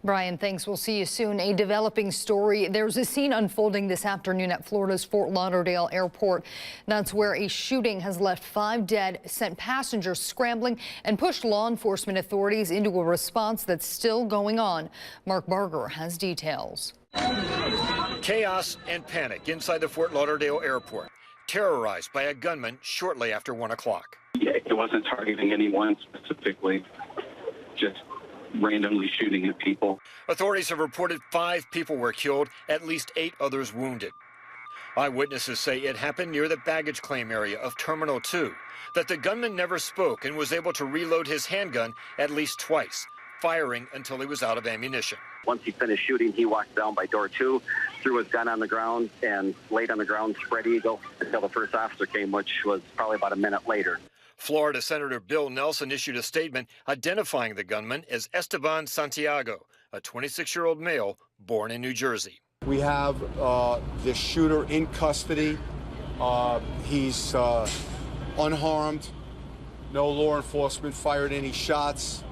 Brian, thanks. We'll see you soon. A developing story. There's a scene unfolding this afternoon at Florida's Fort Lauderdale Airport. That's where a shooting has left 5 dead, sent passengers scrambling, and pushed law enforcement authorities into a response that's still going on. Mark Barger has details. Chaos and panic inside the Fort Lauderdale Airport, terrorized by a gunman shortly after 1 o'clock. Yeah, it wasn't targeting anyone specifically, just randomly shooting at people. Authorities have reported 5 people were killed, at least 8 others wounded. Eyewitnesses say it happened near the baggage claim area of Terminal 2, that the gunman never spoke and was able to reload his handgun at least twice, firing until he was out of ammunition. Once he finished shooting, he walked down by door 2, threw his gun on the ground, and laid on the ground, spread eagle, until the first officer came, which was probably about a minute later. Florida Senator Bill Nelson issued a statement identifying the gunman as Esteban Santiago, a 26-year-old male born in New Jersey. We have the shooter in custody. He's unharmed. No law enforcement fired any shots.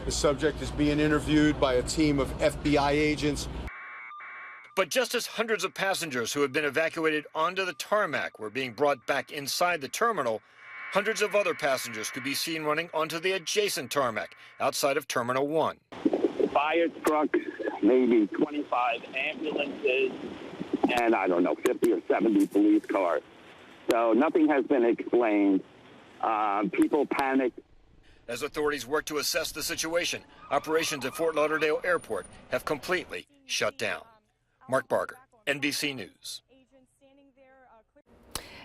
The subject is being interviewed by a team of FBI agents. But just as hundreds of passengers who had been evacuated onto the tarmac were being brought back inside the terminal, hundreds of other passengers could be seen running onto the adjacent tarmac outside of Terminal 1. Fire trucks, maybe 25 ambulances, and I don't know, 50 or 70 police cars. So nothing has been explained. People panicked. As authorities work to assess the situation, operations at Fort Lauderdale Airport have completely shut down. Mark Barger, NBC News.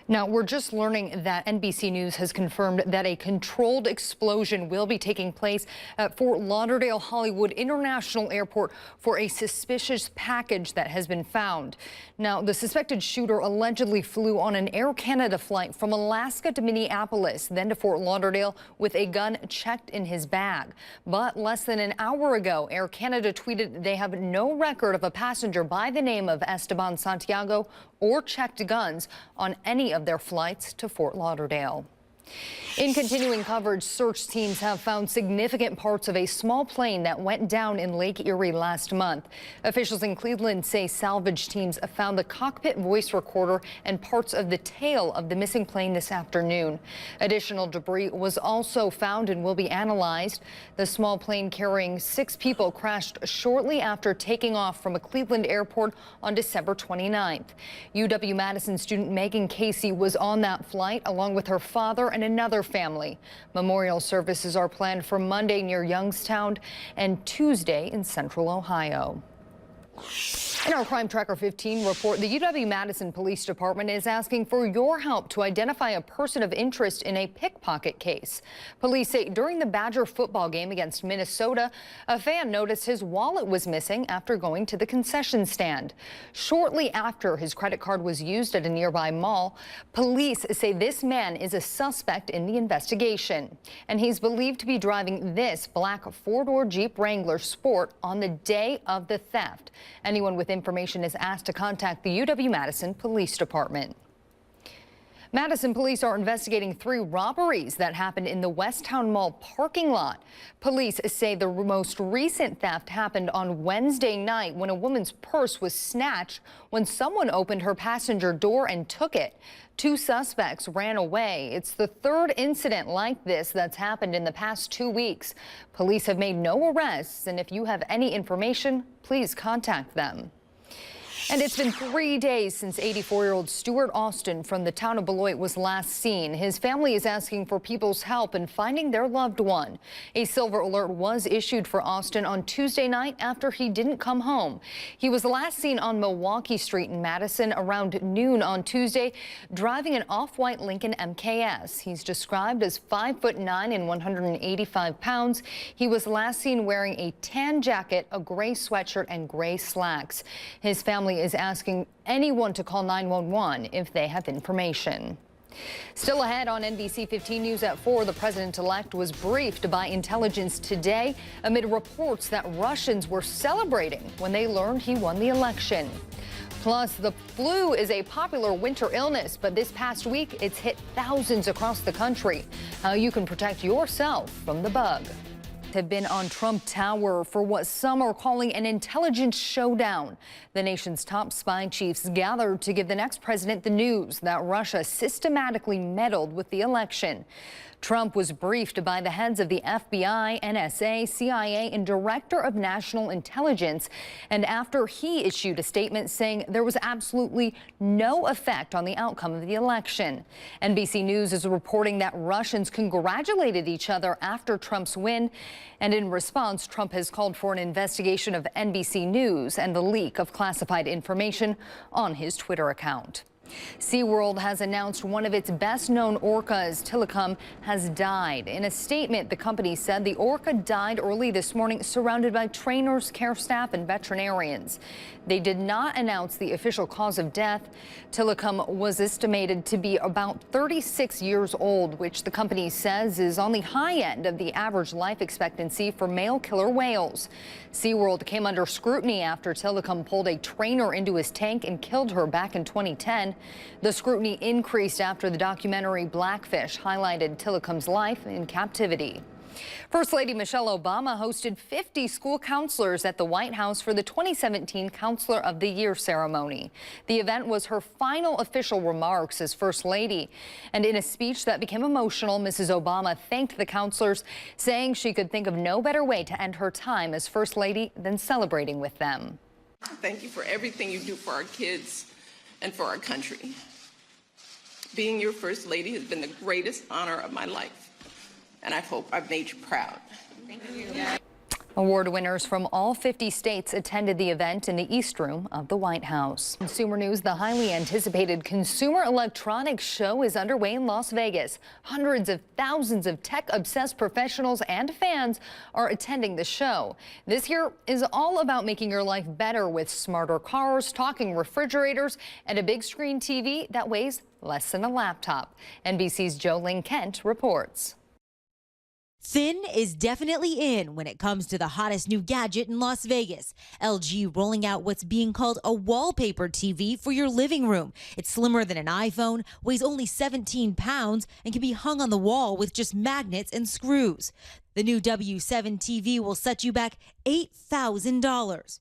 Now, we're just learning that NBC News has confirmed that a controlled explosion will be taking place at Fort Lauderdale Hollywood International Airport for a suspicious package that has been found. Now, the suspected shooter allegedly flew on an Air Canada flight from Alaska to Minneapolis, then to Fort Lauderdale with a gun checked in his bag. But less than an hour ago, Air Canada tweeted they have no record of a passenger by the name of Esteban Santiago or checked guns on any of their flights to Fort Lauderdale. In continuing coverage, search teams have found significant parts of a small plane that went down in Lake Erie last month. Officials in Cleveland say salvage teams found the cockpit voice recorder and parts of the tail of the missing plane this afternoon. Additional debris was also found and will be analyzed. The small plane carrying 6 people crashed shortly after taking off from a Cleveland airport on December 29th. UW-Madison student Megan Casey was on that flight along with her father and another family. Memorial services are planned for Monday near Youngstown and Tuesday in Central Ohio. In our Crime Tracker 15 report, the UW-Madison Police Department is asking for your help to identify a person of interest in a pickpocket case. Police say during the Badger football game against Minnesota, a fan noticed his wallet was missing after going to the concession stand. Shortly after his credit card was used at a nearby mall, police say this man is a suspect in the investigation. And he's believed to be driving this black 4-door Jeep Wrangler Sport on the day of the theft. Anyone with information is asked to contact the UW-Madison Police Department. Madison police are investigating 3 robberies that happened in the Westtown Mall parking lot. Police say the most recent theft happened on Wednesday night when a woman's purse was snatched when someone opened her passenger door and took it. 2 suspects ran away. It's the 3rd incident like this that's happened in the past 2 weeks. Police have made no arrests, and if you have any information, please contact them. And it's been 3 days since 84-year-old Stuart Austin from the town of Beloit was last seen. His family is asking for people's help in finding their loved one. A silver alert was issued for Austin on Tuesday night after he didn't come home. He was last seen on Milwaukee Street in Madison around noon on Tuesday, driving an off-white Lincoln MKS. He's described as 5'9" and 185 pounds. He was last seen wearing a tan jacket, a gray sweatshirt, and gray slacks. His family is asking anyone to call 911 if they have information. Still ahead on NBC 15 News at 4, the president-elect was briefed by intelligence today amid reports that Russians were celebrating when they learned he won the election. Plus, the flu is a popular winter illness, but this past week it's hit thousands across the country. How you can protect yourself from the bug. have been on Trump Tower for what some are calling an intelligence showdown. The nation's top spy chiefs gathered to give the next president the news that Russia systematically meddled with the election. Trump was briefed by the heads of the FBI, NSA, CIA, and Director of National Intelligence. And after he issued a statement saying there was absolutely no effect on the outcome of the election. NBC News is reporting that Russians congratulated each other after Trump's win. And in response, Trump has called for an investigation of NBC News and the leak of classified information on his Twitter account. SeaWorld has announced one of its best-known orcas, Tilikum, has died. In a statement, the company said the orca died early this morning, surrounded by trainers, care staff, and veterinarians. They did not announce the official cause of death. Tilikum was estimated to be about 36 years old, which the company says is on the high end of the average life expectancy for male killer whales. SeaWorld came under scrutiny after Tilikum pulled a trainer into his tank and killed her back in 2010. The scrutiny increased after the documentary Blackfish highlighted Tilikum's life in captivity. First Lady Michelle Obama hosted 50 school counselors at the White House for the 2017 Counselor of the Year ceremony. The event was her final official remarks as First Lady. And in a speech that became emotional, Mrs. Obama thanked the counselors, saying she could think of no better way to end her time as First Lady than celebrating with them. Thank you for everything you do for our kids and for our country. Being your First Lady has been the greatest honor of my life, and I hope I've made you proud. Thank you. Award winners from all 50 states attended the event in the East Room of the White House. Consumer news, the highly anticipated Consumer Electronics Show is underway in Las Vegas. Hundreds of thousands of tech-obsessed professionals and fans are attending the show. This year is all about making your life better with smarter cars, talking refrigerators, and a big screen TV that weighs less than a laptop. NBC's Jolene Kent reports. Thin is definitely in when it comes to the hottest new gadget in Las Vegas. LG rolling out what's being called a wallpaper TV for your living room. It's slimmer than an iPhone, weighs only 17 pounds, and can be hung on the wall with just magnets and screws. The new W7 TV will set you back $8,000.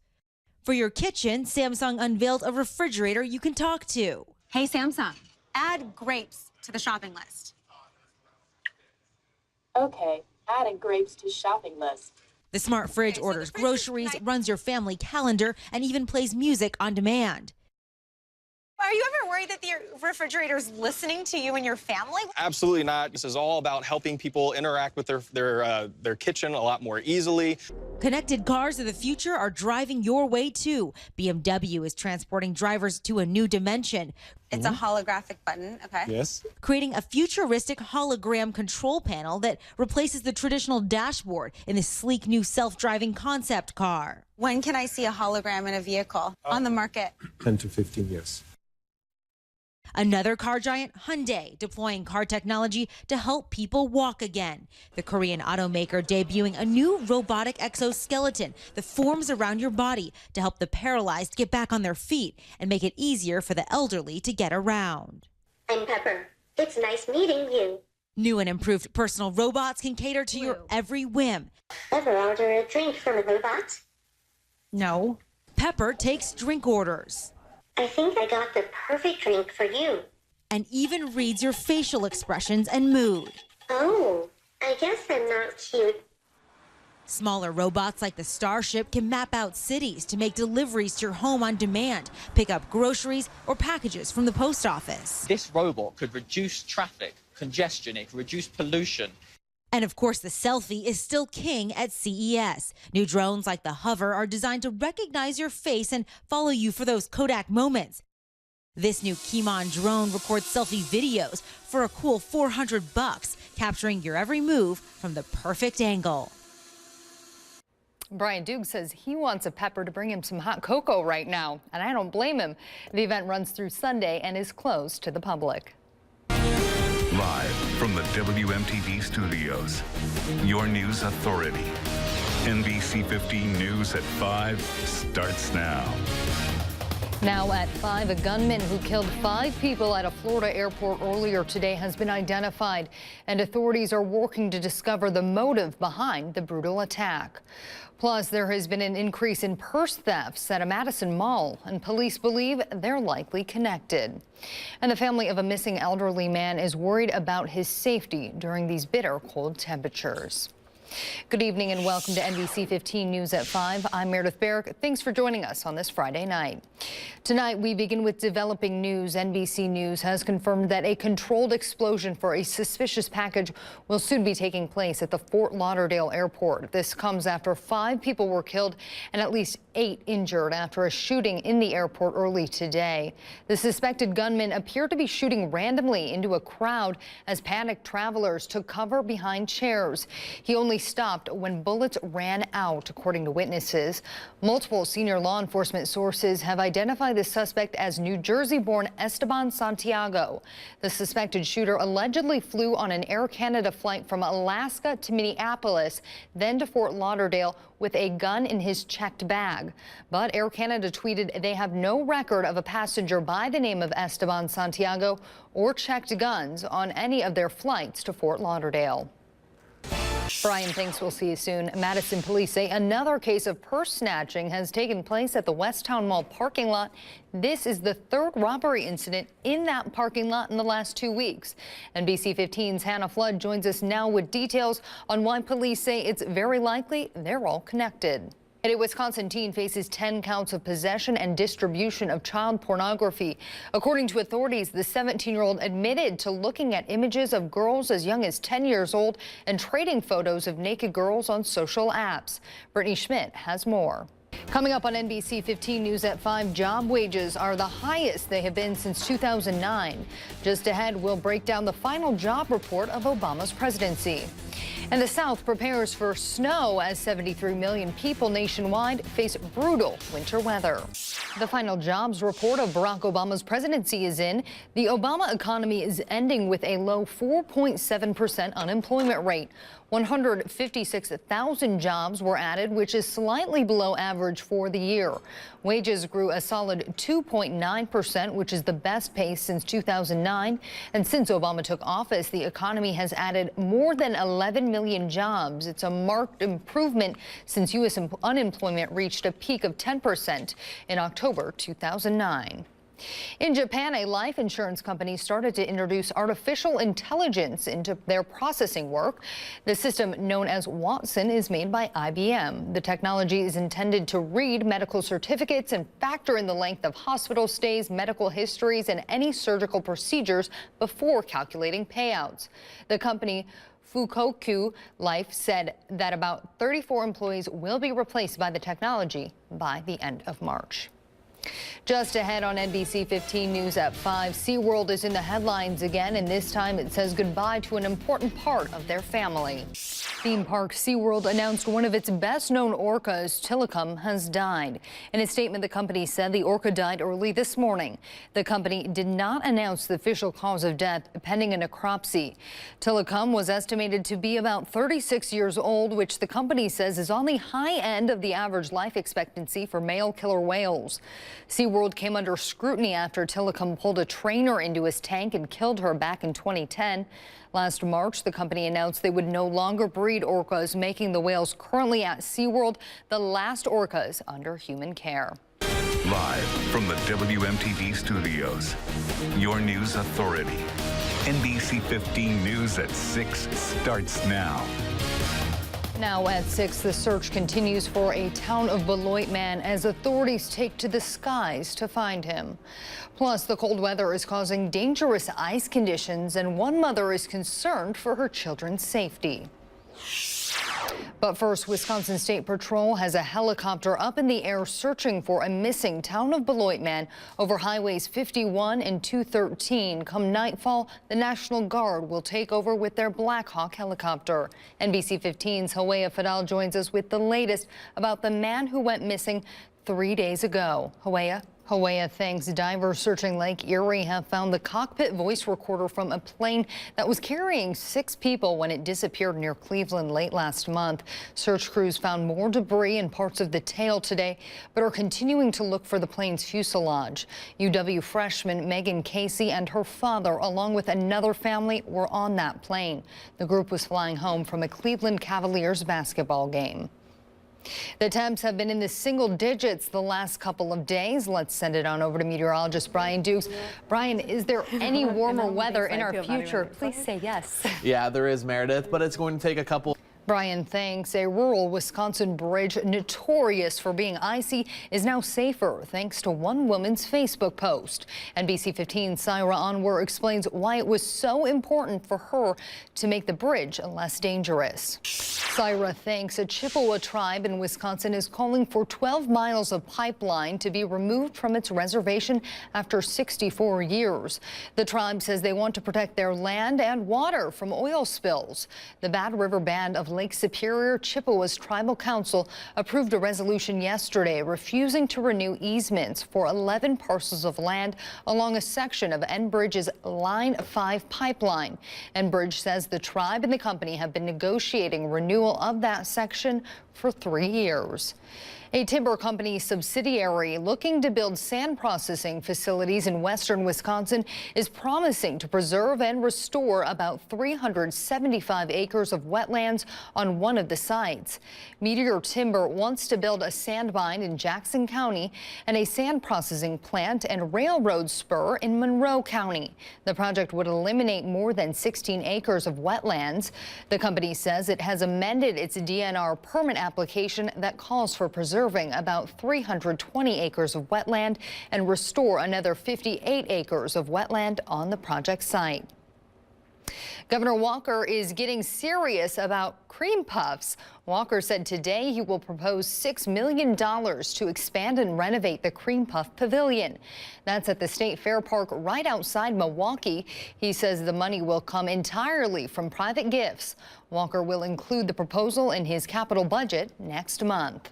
For your kitchen, Samsung unveiled a refrigerator you can talk to. Hey, Samsung, add grapes to the shopping list. Okay. Adding grapes to shopping list. The smart fridge orders groceries, runs your family calendar, and even plays music on demand. Are you ever worried that the refrigerator's listening to you and your family? Absolutely not. This is all about helping people interact with their kitchen a lot more easily. Connected cars of the future are driving your way too. BMW is transporting drivers to a new dimension. It's a holographic button, okay? Yes. Creating a futuristic hologram control panel that replaces the traditional dashboard in this sleek new self-driving concept car. When can I see a hologram in a vehicle on the market? 10 to 15 years. Another car giant, Hyundai, deploying car technology to help people walk again. The Korean automaker debuting a new robotic exoskeleton that forms around your body to help the paralyzed get back on their feet and make it easier for the elderly to get around. I'm Pepper. It's nice meeting you. New and improved personal robots can cater to your every whim. Ever order a drink from a robot? No. Pepper takes drink orders. I think I got the perfect drink for you. And even reads your facial expressions and mood. Oh, I guess I'm not cute. Smaller robots like the Starship can map out cities to make deliveries to your home on demand, pick up groceries or packages from the post office. This robot could reduce traffic, congestion, it could reduce pollution. And of course, the selfie is still king at CES. New drones like the Hover are designed to recognize your face and follow you for those Kodak moments. This new Kimon drone records selfie videos for a cool $400, capturing your every move from the perfect angle. Brian Duke says he wants a Pepper to bring him some hot cocoa right now, and I don't blame him. The event runs through Sunday and is closed to the public. Live from the WMTV studios, your news authority. NBC 15 News at 5 starts now. Now at 5, a gunman who killed 5 people at a Florida airport earlier today has been identified, and authorities are working to discover the motive behind the brutal attack. Plus, there has been an increase in purse thefts at a Madison mall, and police believe they're likely connected. And the family of a missing elderly man is worried about his safety during these bitter cold temperatures. Good evening and welcome to NBC 15 News at 5. I'm Meredith Barrick. Thanks for joining us on this Friday night. Tonight, we begin with developing news. NBC News has confirmed that a controlled explosion for a suspicious package will soon be taking place at the Fort Lauderdale airport. This comes after 5 people were killed and at least 8 injured after a shooting in the airport early today. The suspected gunman appeared to be shooting randomly into a crowd as panicked travelers took cover behind chairs. He only stopped when bullets ran out, according to witnesses. Multiple senior law enforcement sources have identified the suspect as New Jersey-born Esteban Santiago. The suspected shooter allegedly flew on an Air Canada flight from Alaska to Minneapolis, then to Fort Lauderdale with a gun in his checked bag. But Air Canada tweeted they have no record of a passenger by the name of Esteban Santiago or checked guns on any of their flights to Fort Lauderdale. Brian, thanks. We'll see you soon. Madison police say another case of purse snatching has taken place at the Westtown Mall parking lot. This is the 3rd robbery incident in that parking lot in the last 2 weeks. NBC 15's Hannah Flood joins us now with details on why police say it's very likely they're all connected. And a Wisconsin teen faces 10 counts of possession and distribution of child pornography. According to authorities, the 17-year-old admitted to looking at images of girls as young as 10 years old and trading photos of naked girls on social apps. Brittany Schmidt has more. Coming up on NBC 15 News at 5, job wages are the highest they have been since 2009. Just ahead, we'll break down the final job report of Obama's presidency. And the South prepares for snow as 73 million people nationwide face brutal winter weather. The final jobs report of Barack Obama's presidency is in. The Obama economy is ending with a low 4.7% unemployment rate. 156,000 jobs were added, which is slightly below average for the year. Wages grew a solid 2.9%, which is the best pace since 2009. And since Obama took office, the economy has added more than 11 million jobs. It's a marked improvement since U.S. unemployment reached a peak of 10% in October 2009. In Japan, a life insurance company started to introduce artificial intelligence into their processing work. The system, known as Watson, is made by IBM. The technology is intended to read medical certificates and factor in the length of hospital stays, medical histories, and any surgical procedures before calculating payouts. The company Fukoku Life said that about 34 employees will be replaced by the technology by the end of March. Just ahead on NBC 15 News at 5, SeaWorld is in the headlines again, and this time it says goodbye to an important part of their family. Theme park SeaWorld announced one of its best-known orcas, Tilikum, has died. In a statement, the company said the orca died early this morning. The company did not announce the official cause of death, pending a necropsy. Tilikum was estimated to be about 36 years old, which the company says is on the high end of the average life expectancy for male killer whales. SeaWorld came under scrutiny after Tilikum pulled a trainer into his tank and killed her back in 2010. Last March, the company announced they would no longer breed orcas, making the whales currently at SeaWorld the last orcas under human care. Live from the WMTV studios, your news authority. NBC 15 News at 6 starts now. Now at 6, the search continues for a town of Beloit man as authorities take to the skies to find him. Plus, the cold weather is causing dangerous ice conditions, and one mother is concerned for her children's safety. But first, Wisconsin State Patrol has a helicopter up in the air searching for a missing town of Beloit man over highways 51 and 213. Come nightfall, the National Guard will take over with their Black Hawk helicopter. NBC 15's Hawaii Fidal joins us with the latest about the man who went missing 3 days ago. Hawaii. Hawaii thanks divers searching Lake Erie have found the cockpit voice recorder from a plane that was carrying 6 people when it disappeared near Cleveland late last month. Search crews found more debris in parts of the tail today, but are continuing to look for the plane's fuselage. UW freshman Megan Casey and her father, along with another family, were on that plane. The group was flying home from a Cleveland Cavaliers basketball game. The temps have been in the single digits the last couple of days. Let's send it on over to meteorologist Brian Dukes. Brian, is there any warmer weather in our future? Please say yes. Yeah, there is, Meredith, but it's going to take a couple. Brian thinks a rural Wisconsin bridge notorious for being icy is now safer thanks to one woman's Facebook post. NBC 15's Syra Onwer explains why it was so important for her to make the bridge less dangerous. Syra thinks a Chippewa tribe in Wisconsin is calling for 12 miles of pipeline to be removed from its reservation after 64 years. The tribe says they want to protect their land and water from oil spills. The Bad River Band of Lake Superior Chippewa's Tribal Council approved a resolution yesterday refusing to renew easements for 11 parcels of land along a section of Enbridge's Line 5 pipeline. Enbridge says the tribe and the company have been negotiating renewal of that section for 3 years. A timber company subsidiary looking to build sand processing facilities in western Wisconsin is promising to preserve and restore about 375 acres of wetlands on one of the sites. Meteor Timber wants to build a sand mine in Jackson County and a sand processing plant and railroad spur in Monroe County. The project would eliminate more than 16 acres of wetlands. The company says it has amended its DNR permit application that calls for preserving about 320 acres of wetland and restore another 58 acres of wetland on the project site. Governor Walker is getting serious about cream puffs. Walker said today he will propose $6 million to expand and renovate the Cream Puff Pavilion. That's at the State Fair Park right outside Milwaukee. He says the money will come entirely from private gifts. Walker will include the proposal in his capital budget next month.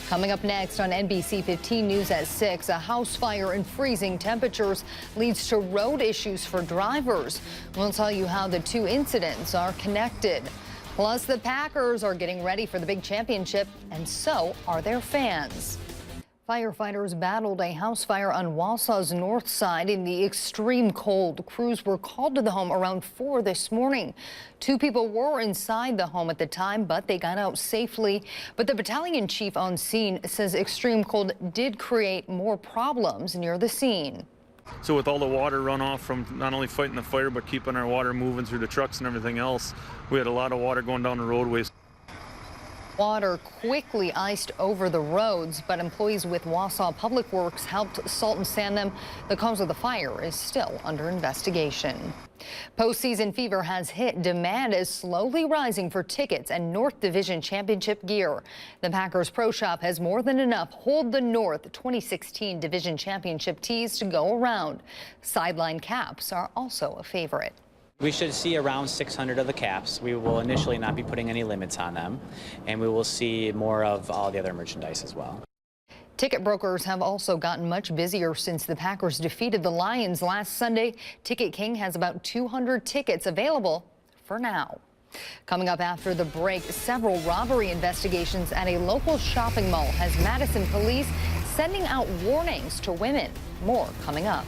Coming up next on NBC 15 News at 6, a house fire and freezing temperatures leads to road issues for drivers. We'll tell you how the two incidents are connected. Plus, the Packers are getting ready for the big championship, and so are their fans. Firefighters battled a house fire on Wausau's north side in the extreme cold. Crews were called to the home around 4 this morning. 2 people were inside the home at the time, but they got out safely. But the battalion chief on scene says extreme cold did create more problems near the scene. So with all the water runoff from not only fighting the fire, but keeping our water moving through the trucks and everything else, we had a lot of water going down the roadways. Water quickly iced over the roads, but employees with Wausau Public Works helped salt and sand them. The cause of the fire is still under investigation. Postseason fever has hit. Demand is slowly rising for tickets and North Division Championship gear. The Packers Pro Shop has more than enough Hold the North 2016 Division Championship tees to go around. Sideline caps are also a favorite. We should see around 600 of the caps. We will initially not be putting any limits on them, and we will see more of all the other merchandise as well. Ticket brokers have also gotten much busier since the Packers defeated the Lions last Sunday. Ticket King has about 200 tickets available for now. Coming up after the break, several robbery investigations at a local shopping mall has Madison police sending out warnings to women. More coming up.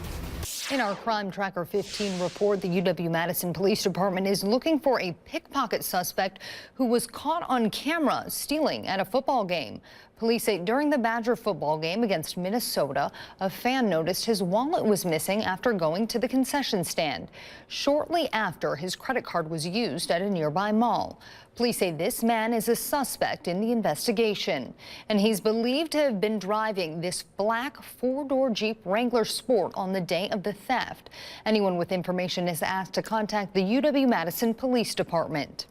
In our Crime Tracker 15 report, the UW-Madison Police Department is looking for a pickpocket suspect who was caught on camera stealing at a football game. Police say during the Badger football game against Minnesota, a fan noticed his wallet was missing after going to the concession stand. Shortly after, his credit card was used at a nearby mall. Police say this man is a suspect in the investigation, and he's believed to have been driving this black 4-door Jeep Wrangler Sport on the day of the theft. Anyone with information is asked to contact the UW-Madison Police Department.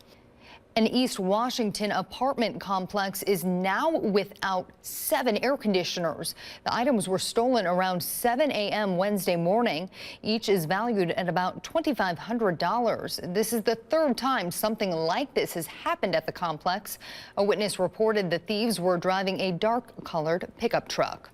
An East Washington apartment complex is now without 7 air conditioners. The items were stolen around 7 a.m. Wednesday morning. Each is valued at about $2,500. This is the 3rd time something like this has happened at the complex. A witness reported the thieves were driving a dark-colored pickup truck.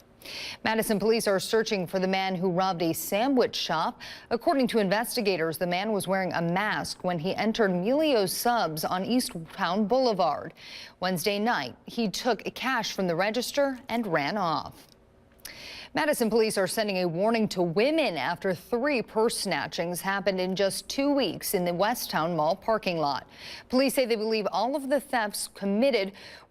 Madison police are searching for the man who robbed a sandwich shop. According to investigators, the man was wearing a mask when he entered Melio's Subs on Easttown Boulevard. Wednesday night, he took cash from the register and ran off. Madison police are sending a warning to women after 3 purse snatchings happened in just 2 weeks in the Westtown Mall parking lot. Police say they believe all of the thefts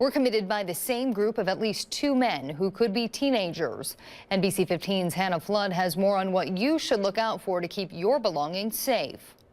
were committed by the same group of at least 2 men who could be teenagers. NBC 15's Hannah Flood has more on what you should look out for to keep your belongings safe.